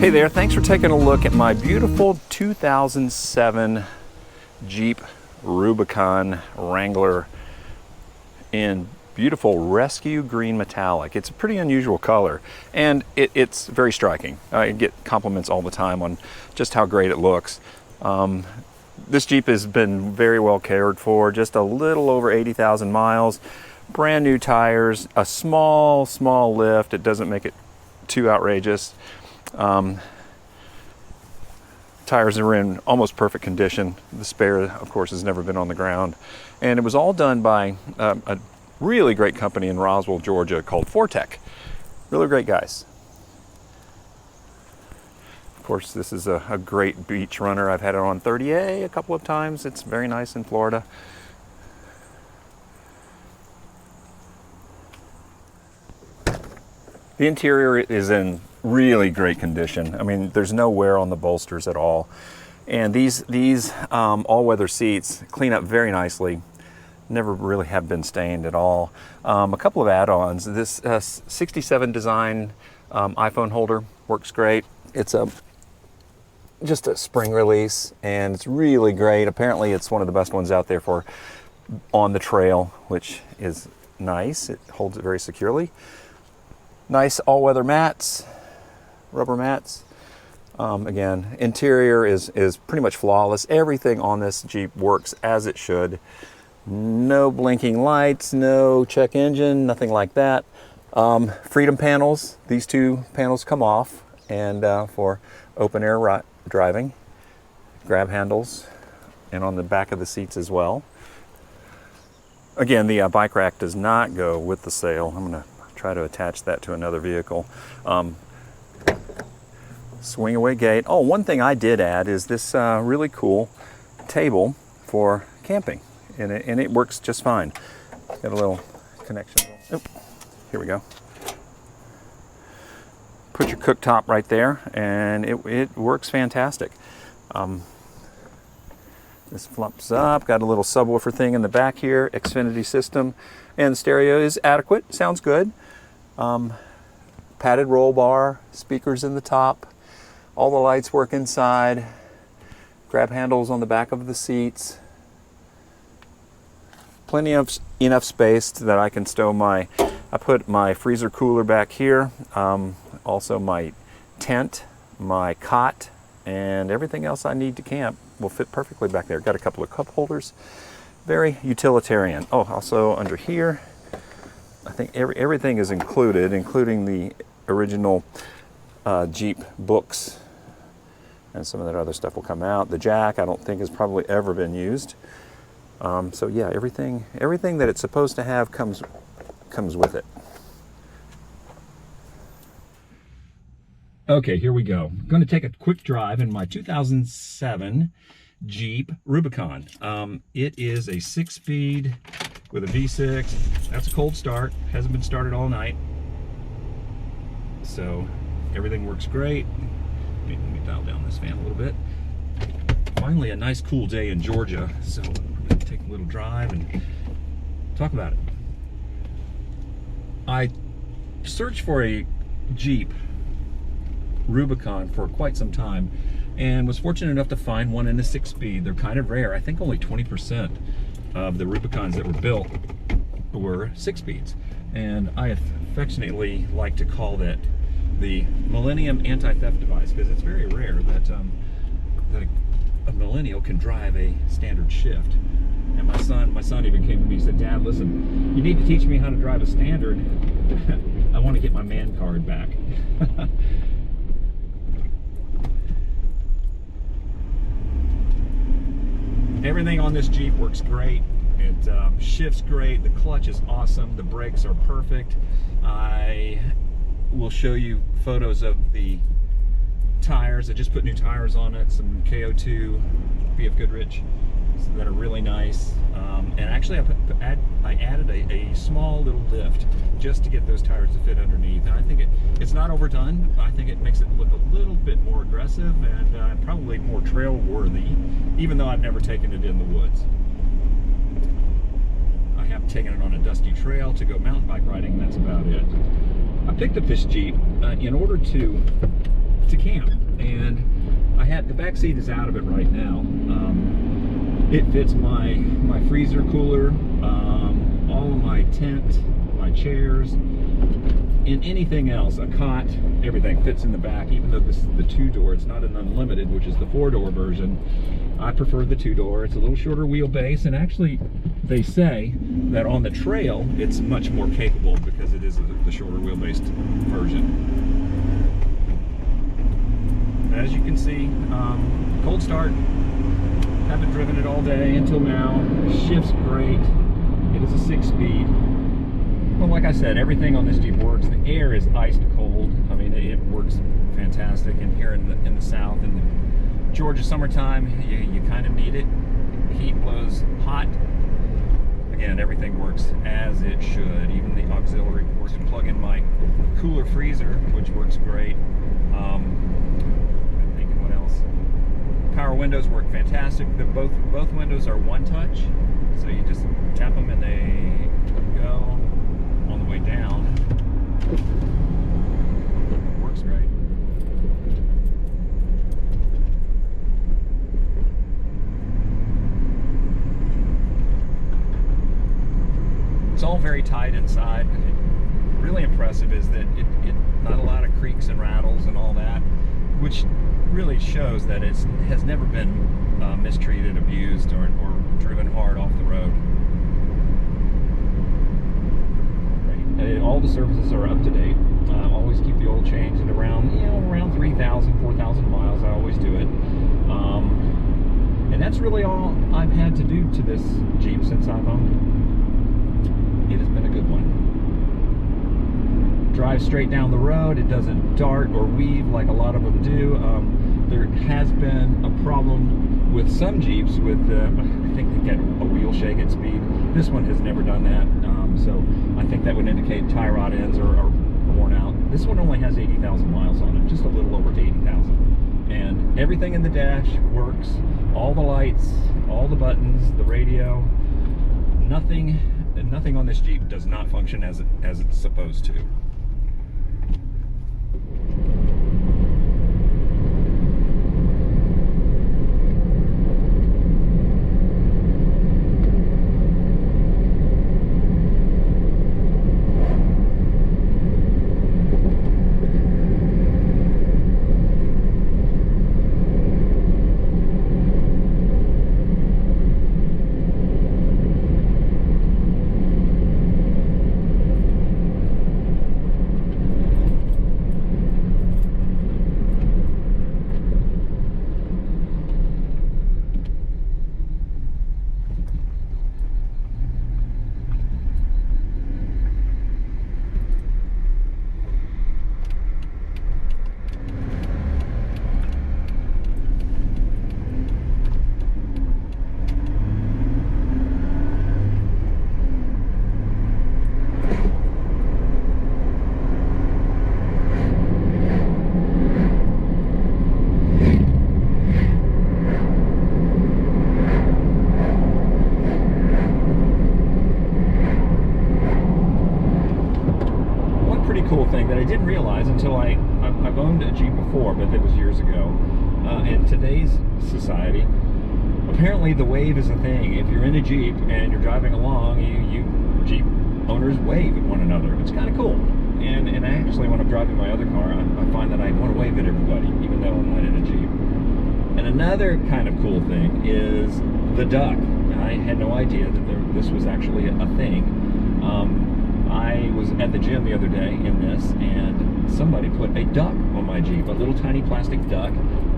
Hey there, thanks for taking a look at my beautiful 2007 Jeep Rubicon Wrangler in beautiful rescue green metallic. It's a pretty unusual color, and it's very striking. I get compliments all the time on just how great it looks. This Jeep has been very well cared for, just a little over 80,000 miles, brand new tires, a small lift. It doesn't make it too outrageous. Tires are in almost perfect condition. The spare, of course, has never been on the ground. And it was all done by a really great company in Roswell, Georgia called Fortec. Really great guys. Of course, this is a great beach runner. I've had it on 30A a couple of times. It's very nice in Florida. The interior is in really great condition. I mean, there's no wear on the bolsters at all. And these all-weather seats clean up very nicely. Never really have been stained at all. A couple of add-ons. This 67 design iPhone holder works great. It's just a spring release, and it's really great. Apparently, it's one of the best ones out there for on the trail, which is nice. It holds it very securely. Nice all-weather mats, rubber mats. Again, interior is pretty much flawless. Everything on this Jeep works as it should. No blinking lights, no check engine, nothing like that. Freedom panels, these two panels come off, and for open air driving. Grab handles, and on the back of the seats as well. Again, the bike rack does not go with the sail. I'm going to try to attach that to another vehicle. Swing away gate. Oh, one thing I did add is this really cool table for camping, and it works just fine. Got a little connection. Oh, here we go. Put your cooktop right there, and it works fantastic. This flops up. Got a little subwoofer thing in the back here. Xfinity system, and the stereo is adequate. Sounds good. Padded roll bar, speakers in the top. All the lights work inside. Grab handles on the back of the seats. Plenty of enough space that I can stow I put my freezer cooler back here. Also my tent, my cot, and everything else I need to camp will fit perfectly back there. Got a couple of cup holders. Very utilitarian. Oh, also under here, I think everything is included, including the original Jeep books, and some of that other stuff will come out. The jack, I don't think has probably ever been used. So yeah, everything that it's supposed to have comes with it. Okay, here we go. I'm going to take a quick drive in my 2007 Jeep Rubicon. It is a 6-speed with a V6. That's a cold start. Hasn't been started all night. So everything works great. Let me dial down this fan a little bit. Finally a nice cool day in Georgia. So we're going to take a little drive and talk about it. I searched for a Jeep Rubicon for quite some time, and was fortunate enough to find one in a 6-speed. They're kind of rare. I think only 20% of the Rubicons that were built were 6-speeds, and I affectionately like to call that the Millennium anti-theft device, because it's very rare that a millennial can drive a standard shift. And my son even came to me and said, "Dad, listen, you need to teach me how to drive a standard. I want to get my man card back." Everything on this Jeep works great. It shifts great. The clutch is awesome. The brakes are perfect. I will show you photos of the tires. I just put new tires on it, some KO2 BF Goodrich that are really nice. And actually I added a small little lift just to get those tires to fit underneath. And I think it's not overdone. I think it makes it look a little bit more aggressive and probably more trail worthy, even though I've never taken it in the woods. I have taken it on a dusty trail to go mountain bike riding, and that's about it. I picked up this Jeep in order to to camp. And I had the back seat is out of it right now. It fits my freezer cooler, all of my tent, my chairs, and anything else, a cot, everything fits in the back. Even though this is the 2-door, it's not an unlimited, which is the 4-door version. I prefer the 2-door. It's a little shorter wheelbase, and actually they say that on the trail it's much more capable because it is the shorter wheelbase version. As you can see, cold start. Haven't driven it all day until now. Shifts great. It is a 6-speed. Well, like I said, everything on this Jeep works. The air is iced cold. I mean, it works fantastic. And here in the south, in the Georgia summertime, you kind of need it. Heat blows hot. Again, everything works as it should. Even the auxiliary ports. And plug in my cooler freezer, which works great. I'm thinking what else. Power windows work fantastic. Both windows are one-touch, so you just tap them and they go. On the way down, works great. It's all very tight inside. Really impressive is that it not a lot of creaks and rattles and all that, which really shows that it has never been mistreated, abused, or driven hard off the road. All the services are up to date. Always keep the oil change at around 3,000, 4,000 miles. I always do it. And that's really all I've had to do to this Jeep since I've owned it. It has been a good one. Drives straight down the road. It doesn't dart or weave like a lot of them do. There has been a problem with some Jeeps with, I think they get a wheel shake at speed. This one has never done that. So I think that would indicate tie rod ends are worn out. This one only has 80,000 miles on it, just a little over 80,000. And everything in the dash works. All the lights, all the buttons, the radio. Nothing on this Jeep does not function as it's supposed to. Cool thing that I didn't realize until I've owned a Jeep before, but it was years ago. In today's society, apparently the wave is a thing. If you're in a Jeep and you're driving along, you Jeep owners wave at one another. It's kind of cool. And actually, when I'm driving my other car, I find that I want to wave at everybody, even though I'm not in a Jeep. And another kind of cool thing is the duck. I had no idea that this was actually a thing. I was at the gym the other day in this, and somebody put a duck on my Jeep, a little tiny plastic duck,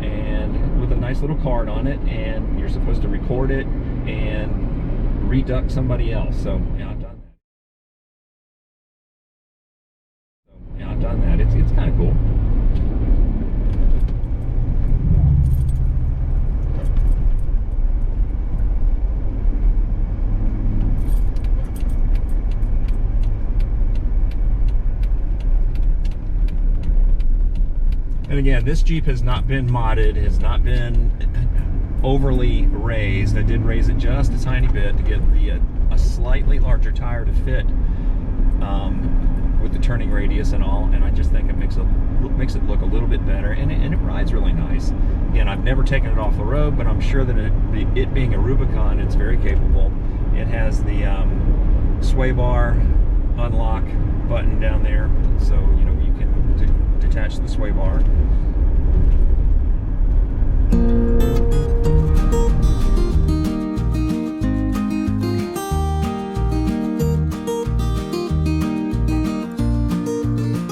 and with a nice little card on it, and you're supposed to record it and reduck somebody else. So yeah, I've done that. It's kind of cool. And again, this Jeep has not been modded, has not been overly raised. I did raise it just a tiny bit to get a slightly larger tire to fit with the turning radius and all, and I just think it makes it look a little bit better, and it rides really nice. Again, I've never taken it off the road, but I'm sure that it being a Rubicon, it's very capable. It has the sway bar unlock button down there, so you know you can detach the sway bar.